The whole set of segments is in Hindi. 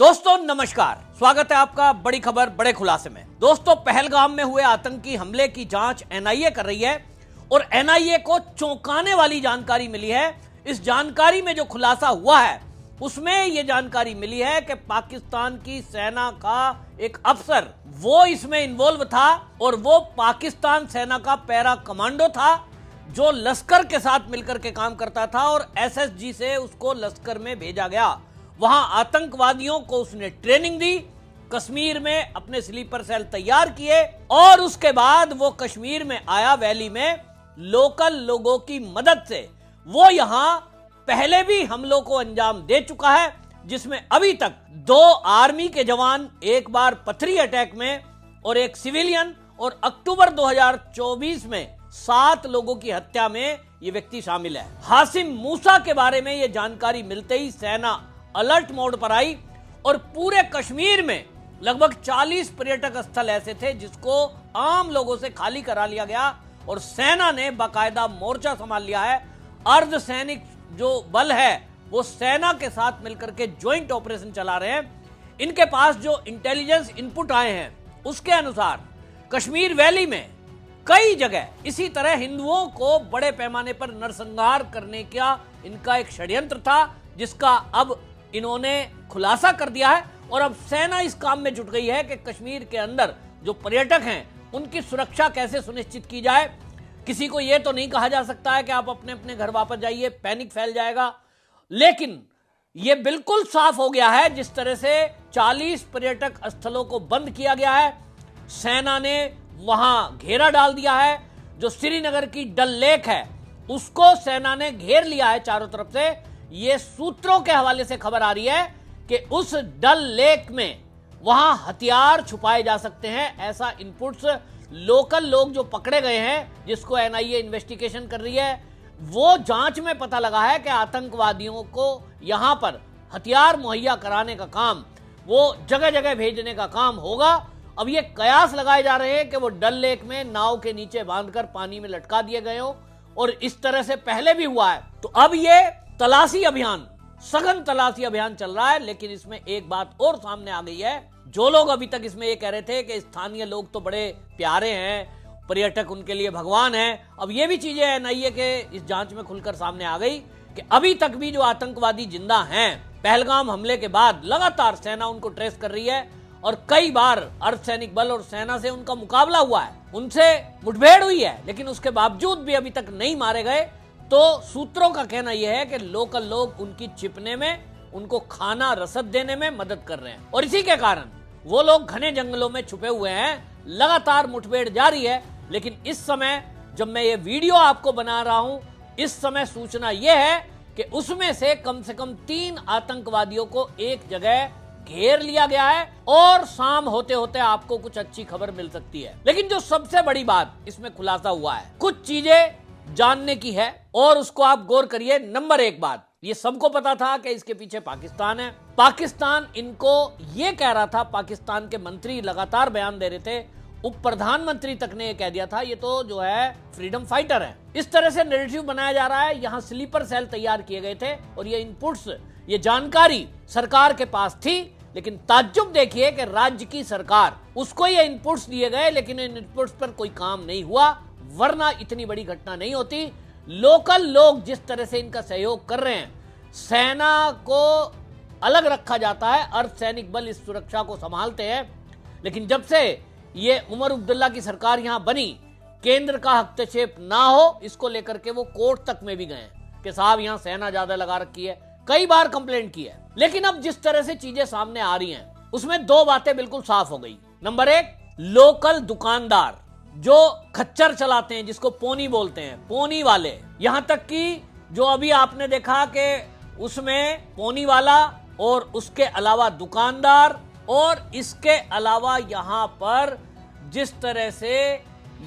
दोस्तों नमस्कार, स्वागत है आपका बड़ी खबर बड़े खुलासे में। दोस्तों, पहलगाम में हुए आतंकी हमले की जांच एनआईए कर रही है और एनआईए को चौंकाने वाली जानकारी मिली है। इस जानकारी में जो खुलासा हुआ है उसमें यह जानकारी मिली है कि पाकिस्तान की सेना का एक अफसर वो इसमें इन्वॉल्व था और वो पाकिस्तान सेना का पैरा कमांडो था जो लश्कर के साथ मिलकर के काम करता था और एसएसजी से उसको लश्कर में भेजा गया। वहां आतंकवादियों को उसने ट्रेनिंग दी, कश्मीर में अपने स्लीपर सेल तैयार किए और उसके बाद वो कश्मीर में आया, वैली में लोकल लोगों की मदद से वो यहां पहले भी हमलों को अंजाम दे चुका है, जिसमें अभी तक 2 आर्मी के जवान, एक बार पथरी अटैक में और एक सिविलियन, और अक्टूबर 2024 में 7 लोगों की हत्या में ये व्यक्ति शामिल है। हासिम मूसा के बारे में ये जानकारी मिलते ही सेना अलर्ट मोड पर आई और पूरे कश्मीर में लगभग 40 पर्यटक स्थल ऐसे थे जिसको आम लोगों से खाली करा लिया गया और सेना ने बाकायदा मोर्चा संभाल लिया है। अर्धसैनिक जो बल है वो सेना के साथ मिलकर के ज्वाइंट ऑपरेशन चला रहे हैं। इनके पास जो इंटेलिजेंस इनपुट आए हैं उसके अनुसार कश्मीर वैली में कई जगह इसी तरह हिंदुओं को बड़े पैमाने पर नरसंहार करने का इनका एक षड्यंत्र था, जिसका अब इन्होंने खुलासा कर दिया है और अब सेना इस काम में जुट गई है कि कश्मीर के अंदर जो पर्यटक हैं उनकी सुरक्षा कैसे सुनिश्चित की जाए। किसी को यह तो नहीं कहा जा सकता है कि आप अपने अपने घर वापस जाइए, पैनिक फैल जाएगा, लेकिन यह बिल्कुल साफ हो गया है जिस तरह से 40 पर्यटक स्थलों को बंद किया गया है। सेना ने वहां घेरा डाल दिया है। जो श्रीनगर की डल लेक है उसको सेना ने घेर लिया है चारों तरफ से। ये सूत्रों के हवाले से खबर आ रही है कि उस डल लेक में वहां हथियार छुपाए जा सकते हैं, ऐसा इनपुट्स लोकल लोग जो पकड़े गए हैं, जिसको एनआईए इन्वेस्टिगेशन कर रही है, वो जांच में पता लगा है कि आतंकवादियों को यहां पर हथियार मुहैया कराने का काम, वो जगह जगह भेजने का काम होगा। अब ये कयास लगाए जा रहे हैं कि वो डल लेक में नाव के नीचे बांधकर पानी में लटका दिए गए हो और इस तरह से पहले भी हुआ है। तो अब ये तलाशी अभियान, सघन तलाशी अभियान चल रहा है। लेकिन इसमें एक बात और सामने आ गई है। जो लोग अभी तक इसमें ये कह रहे थे कि स्थानीय लोग तो बड़े प्यारे हैं, पर्यटक उनके लिए भगवान हैं, अब ये भी चीजें एनआईए के इस जांच में खुलकर सामने आ गई कि अभी तक भी जो आतंकवादी जिंदा हैं, पहलगाम हमले के बाद लगातार सेना उनको ट्रेस कर रही है और कई बार अर्धसैनिक बल और सेना से उनका मुकाबला हुआ है, उनसे मुठभेड़ हुई है, लेकिन उसके बावजूद भी अभी तक नहीं मारे गए। तो सूत्रों का कहना यह है कि लोकल लोग उनकी छिपने में, उनको खाना रसद देने में मदद कर रहे हैं और इसी के कारण वो लोग घने जंगलों में छुपे हुए हैं। लगातार मुठभेड़ जारी है, लेकिन इस समय जब मैं ये वीडियो आपको बना रहा हूं, इस समय सूचना यह है कि उसमें से कम 3 आतंकवादियों को एक जगह घेर लिया गया है और शाम होते होते आपको कुछ अच्छी खबर मिल सकती है। लेकिन जो सबसे बड़ी बात इसमें खुलासा हुआ है, कुछ चीजें जानने की है और उसको आप गौर करिए। नंबर 1 बात, ये सबको पता था कि इसके पीछे पाकिस्तान है। पाकिस्तान इनको ये कह रहा था, पाकिस्तान के मंत्री लगातार बयान दे रहे थे, उप प्रधानमंत्री तक ने ये कह दिया था ये तो जो है फ्रीडम फाइटर है। इस तरह से नैरेटिव बनाया जा रहा है। यहां स्लीपर सेल तैयार किए गए थे और ये इनपुट्स, ये जानकारी सरकार के पास थी, लेकिन ताज्जुब देखिए कि राज्य की सरकार, उसको ये इनपुट्स दिए गए लेकिन इन इनपुट्स पर कोई काम नहीं हुआ, वरना इतनी बड़ी घटना नहीं होती। लोकल लोग जिस तरह से इनका सहयोग कर रहे हैं, सेना को अलग रखा जाता है, अर्धसैनिक बल इस सुरक्षा को संभालते हैं। लेकिन जब से ये उमर अब्दुल्ला की सरकार यहां बनी, केंद्र का हस्तक्षेप ना हो इसको लेकर के वो कोर्ट तक में भी गए कि साहब यहां सेना ज्यादा लगा रखी है, कई बार कंप्लेंट की है। लेकिन अब जिस तरह से चीजें सामने आ रही हैं उसमें 2 बातें बिल्कुल साफ हो गई। नंबर 1, लोकल दुकानदार जो खच्चर चलाते हैं, जिसको पोनी बोलते हैं, पोनी वाले, यहां तक कि जो अभी आपने देखा कि उसमें पोनी वाला और उसके अलावा दुकानदार, और इसके अलावा यहां पर जिस तरह से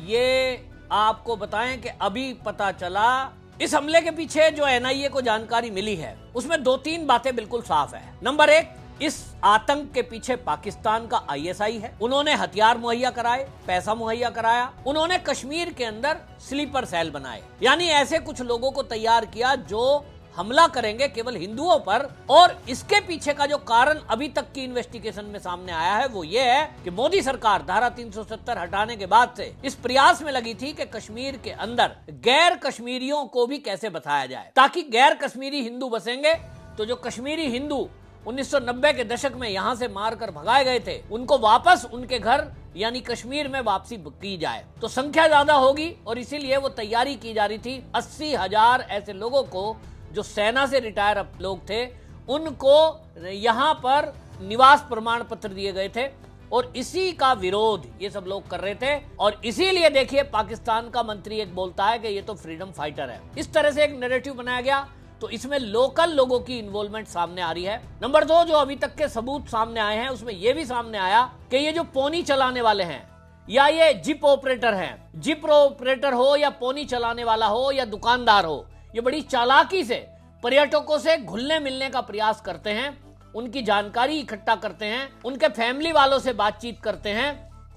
ये आपको बताएं कि अभी पता चला इस हमले के पीछे जो एनआईए को जानकारी मिली है उसमें 2-3 बातें बिल्कुल साफ है। नंबर 1, इस आतंक के पीछे पाकिस्तान का आईएसआई है। उन्होंने हथियार मुहैया कराए, पैसा मुहैया कराया, उन्होंने कश्मीर के अंदर स्लीपर सेल बनाए, यानी ऐसे कुछ लोगों को तैयार किया जो हमला करेंगे केवल हिंदुओं पर। और इसके पीछे का जो कारण अभी तक की इन्वेस्टिगेशन में सामने आया है वो ये है कि मोदी सरकार धारा 370 हटाने के बाद से इस प्रयास में लगी थी कि कश्मीर के अंदर गैर कश्मीरियों को भी कैसे बसाया जाए, ताकि गैर कश्मीरी हिंदू बसेंगे तो जो कश्मीरी हिंदू 1990 के दशक में यहां से मारकर भगाए गए थे उनको वापस उनके घर यानी कश्मीर में वापसी की जाए। तो संख्या ज्यादा होगी और इसीलिए वो तैयारी की जा रही थी। 80,000 ऐसे लोगों को जो सेना से रिटायर लोग थे उनको यहां पर निवास प्रमाण पत्र दिए गए थे और इसी का विरोध ये सब लोग कर रहे थे। और इसीलिए देखिए पाकिस्तान का मंत्री एक बोलता है कि ये तो फ्रीडम फाइटर है। इस तरह से एक नैरेटिव बनाया गया। तो इसमें लोकल लोगों की इन्वॉल्वमेंट सामने आ रही है। नंबर 2, जो अभी तक के सबूत सामने आए हैं उसमें यह भी सामने आया कि ये जो पोनी चलाने वाले हैं या ये जिप ऑपरेटर हैं, जिप ऑपरेटर हो या पोनी चलाने वाला हो या दुकानदार हो, ये बड़ी चालाकी से पर्यटकों से घुलने मिलने का प्रयास करते हैं, उनकी जानकारी इकट्ठा करते हैं, उनके फैमिली वालों से बातचीत करते हैं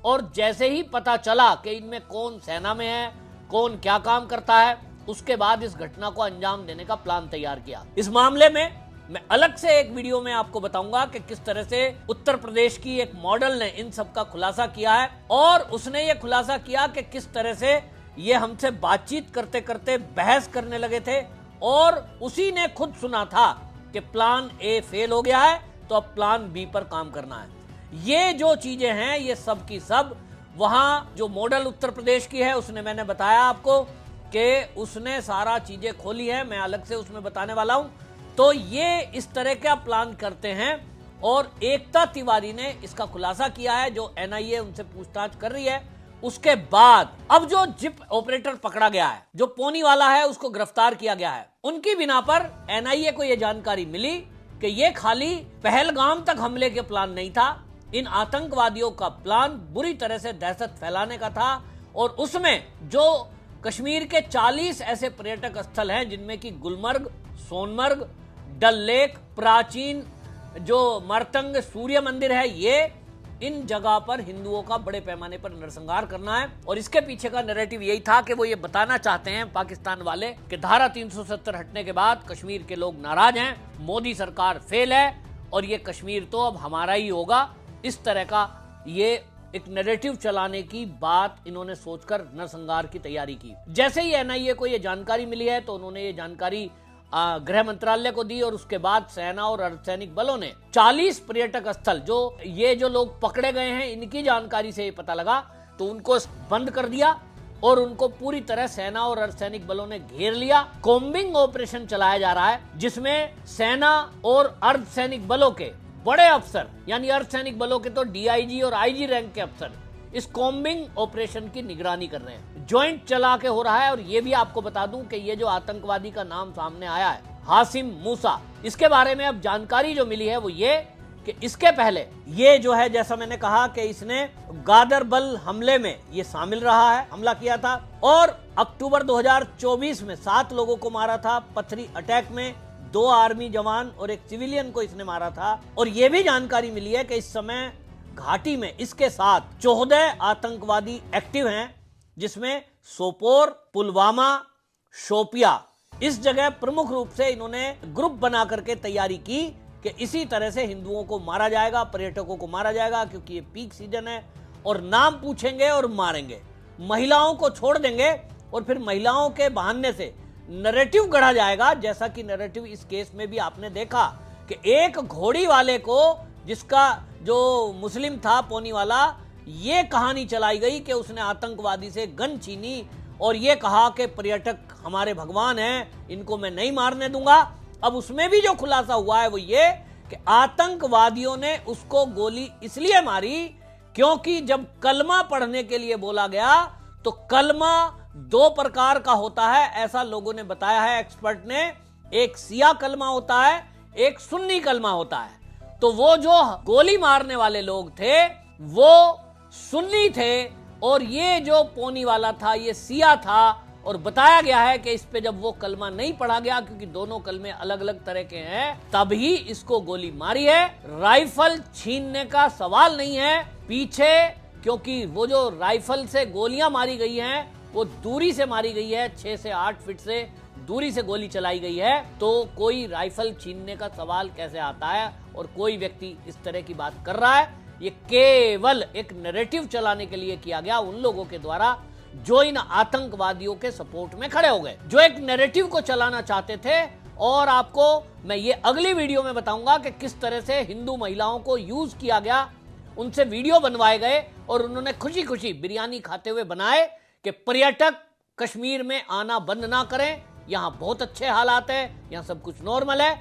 और जैसे ही पता चला कि इनमें कौन सेना में है, कौन क्या काम करता है, उसके बाद इस घटना को अंजाम देने का प्लान तैयार किया। इस मामले में मैं अलग से एक वीडियो में आपको बताऊंगा कि किस तरह से उत्तर प्रदेश की एक मॉडल ने इन सब का खुलासा किया है और उसने ये खुलासा किया कि किस तरह से ये हमसे बातचीत करते करते बहस करने लगे थे और उसी ने खुद सुना था कि प्लान ए फेल हो गया है तो अब प्लान बी पर काम करना है। ये जो चीजें हैं ये सब की सब वहां जो मॉडल उत्तर प्रदेश की है उसने, मैंने बताया आपको कि उसने सारा चीजें खोली है, मैं अलग से उसमें बताने वाला हूं। तो ये इस तरह का प्लान करते हैं और एकता तिवारी ने इसका खुलासा किया है, जो एनआईए उनसे पूछताछ कर रही है। उसके बाद अब जो जिप ऑपरेटर पकड़ा गया है, जो पोनी वाला है, उसको गिरफ्तार किया गया है। उनकी बिना पर एनआईए को यह जानकारी मिली कि यह खाली पहलगाम तक हमले के प्लान नहीं था, इन आतंकवादियों का प्लान बुरी तरह से दहशत फैलाने का था। और उसमें जो कश्मीर के 40 ऐसे पर्यटक स्थल हैं जिनमें कि गुलमर्ग, सोनमर्ग, डल लेक, प्राचीन जो मर्तंग सूर्य मंदिर है, ये इन जगह पर हिंदुओं का बड़े पैमाने पर नरसंहार करना है। और इसके पीछे का नैरेटिव यही था कि वो ये बताना चाहते हैं पाकिस्तान वाले कि धारा 370 हटने के बाद कश्मीर के लोग नाराज हैं, मोदी सरकार फेल है और ये कश्मीर तो अब हमारा ही होगा। इस तरह का ये एक नैरेटिव चलाने की बात इन्होंने सोचकर नरसंहार की तैयारी की। जैसे ही एनआईए को ये जानकारी मिली है तो उन्होंने ये जानकारी गृह मंत्रालय को दी और उसके बाद सेना और अर्धसैनिक बलों ने 40 पर्यटक स्थल जो ये जो लोग पकड़े गए हैं इनकी जानकारी से ये पता लगा तो उनको बंद कर दिया और उनको पूरी तरह सेना और अर्धसैनिक बलों ने घेर लिया। कॉम्बिंग ऑपरेशन चलाया जा रहा है जिसमें सेना और अर्धसैनिक बलों के बड़े अफसर यानी अर्धसैनिक बलों के तो डीआईजी और आईजी रैंक के अफसर इस कॉम्बिंग ऑपरेशन की निगरानी कर रहे हैं। ज्वाइंट चला के हो रहा है। और ये भी आपको बता दूं कि ये जो आतंकवादी का नाम सामने आया है हासिम मूसा, इसके बारे में अब जानकारी जो मिली है वो ये कि इसके पहले ये जो है, जैसा मैंने कहा कि इसने गादरबल हमले में ये शामिल रहा है, हमला किया था और अक्टूबर 2024 में 7 लोगों को मारा था। पथरी अटैक में 2 आर्मी जवान और एक सिविलियन को इसने मारा था। और ये भी जानकारी मिली है कि इस समय घाटी में इसके साथ 14 आतंकवादी एक्टिव हैं, जिसमें सोपोर, पुलवामा, शोपिया, इस जगह प्रमुख रूप से इन्होंने ग्रुप बना करके तैयारी की कि इसी तरह से हिंदुओं को मारा जाएगा, पर्यटकों को मारा जाएगा, क्योंकि ये पीक सीजन है और नाम पूछेंगे और मारेंगे, महिलाओं को छोड़ देंगे और फिर महिलाओं के बहाने से नैरेटिव गढ़ा जाएगा। जैसा कि नैरेटिव इस केस में भी आपने देखा कि एक घोड़ी वाले को, जिसका जो मुस्लिम था पोनी वाला, ये कहानी चलाई गई कि उसने आतंकवादी से गन छीनी और ये कहा कि पर्यटक हमारे भगवान हैं, इनको मैं नहीं मारने दूंगा। अब उसमें भी जो खुलासा हुआ है वो ये कि आतंकवादियों ने उसको गोली इसलिए मारी क्योंकि जब कलमा पढ़ने के लिए बोला गया तो कलमा 2 प्रकार का होता है, ऐसा लोगों ने बताया है, एक्सपर्ट ने। एक सिया कलमा होता है, एक सुन्नी कलमा होता है। तो वो जो गोली मारने वाले लोग थे वो सुन्नी थे और ये जो पोनी वाला था ये सिया था। और बताया गया है कि इस पे जब वो कलमा नहीं पढ़ा गया, क्योंकि दोनों कलमे अलग अलग तरह के हैं, तभी इसको गोली मारी है। राइफल छीनने का सवाल नहीं है पीछे, क्योंकि वो जो राइफल से गोलियां मारी गई हैं वो दूरी से मारी गई है, 6 से 8 फीट से, दूरी से गोली चलाई गई है तो कोई राइफल छीनने का सवाल कैसे आता है और कोई व्यक्ति इस तरह की बात कर रहा है। ये केवल एक नैरेटिव चलाने के लिए किया गया उन लोगों के द्वारा जो इन आतंकवादियों के सपोर्ट में खड़े हो गए, जो एक नैरेटिव को चलाना चाहते थे। और आपको मैं ये अगली वीडियो में बताऊंगा कि किस तरह से हिंदू महिलाओं को यूज किया गया, उनसे वीडियो बनवाए गए और उन्होंने खुशी खुशी बिरयानी खाते हुए बनाए कि पर्यटक कश्मीर में आना बंद ना करें, यहां बहुत अच्छे हालात है, यहां सब कुछ नॉर्मल है,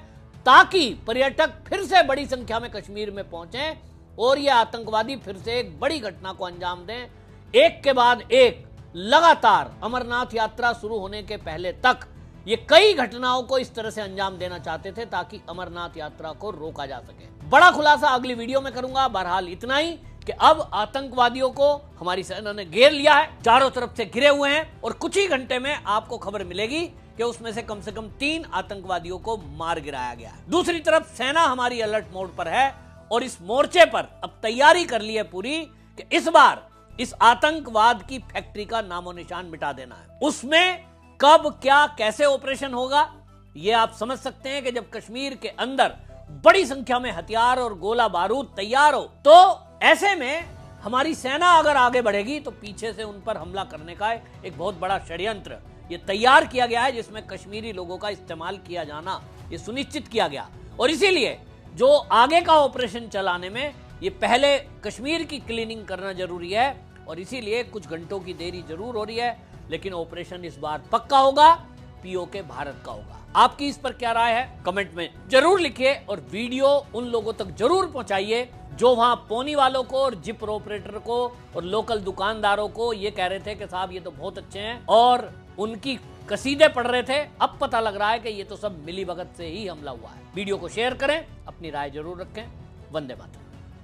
ताकि पर्यटक फिर से बड़ी संख्या में कश्मीर में पहुंचे और ये आतंकवादी फिर से एक बड़ी घटना को अंजाम दें। एक के बाद एक लगातार अमरनाथ यात्रा शुरू होने के पहले तक ये कई घटनाओं को इस तरह से अंजाम देना चाहते थे ताकि अमरनाथ यात्रा को रोका जा सके। बड़ा खुलासा अगली वीडियो में करूंगा। बहरहाल इतना ही कि अब आतंकवादियों को हमारी सेना ने घेर लिया है, चारों तरफ से घिरे हुए हैं और कुछ ही घंटे में आपको खबर मिलेगी कि उसमें से कम 3 आतंकवादियों को मार गिराया गया है। दूसरी तरफ सेना हमारी अलर्ट मोड पर है और इस मोर्चे पर अब तैयारी कर ली है पूरी कि इस बार इस आतंकवाद की फैक्ट्री का नामो निशान मिटा देना है। उसमें कब क्या कैसे ऑपरेशन होगा ये आप समझ सकते हैं कि जब कश्मीर के अंदर बड़ी संख्या में हथियार और गोला बारूद तैयार हो तो ऐसे में हमारी सेना अगर आगे बढ़ेगी तो पीछे से उन पर हमला करने का एक बहुत बड़ा षड्यंत्र ये तैयार किया गया है, जिसमें कश्मीरी लोगों का इस्तेमाल किया जाना ये सुनिश्चित किया गया। और इसीलिए जो आगे का ऑपरेशन चलाने में ये पहले कश्मीर की क्लीनिंग करना जरूरी है और इसीलिए कुछ घंटों की देरी जरूर हो रही है, लेकिन ऑपरेशन इस बार पक्का होगा, पीओके भारत का होगा। आपकी इस पर क्या राय है कमेंट में जरूर लिखिए और वीडियो उन लोगों तक जरूर पहुंचाइए जो वहां पोनी वालों को और जिप ऑपरेटर को और लोकल दुकानदारों को ये कह रहे थे कि साहब ये तो बहुत अच्छे हैं और उनकी कसीदे पढ़ रहे थे। अब पता लग रहा है कि ये तो सब मिलीभगत से ही हमला हुआ है। वीडियो को शेयर करें, अपनी राय जरूर रखें। वंदे मातरम।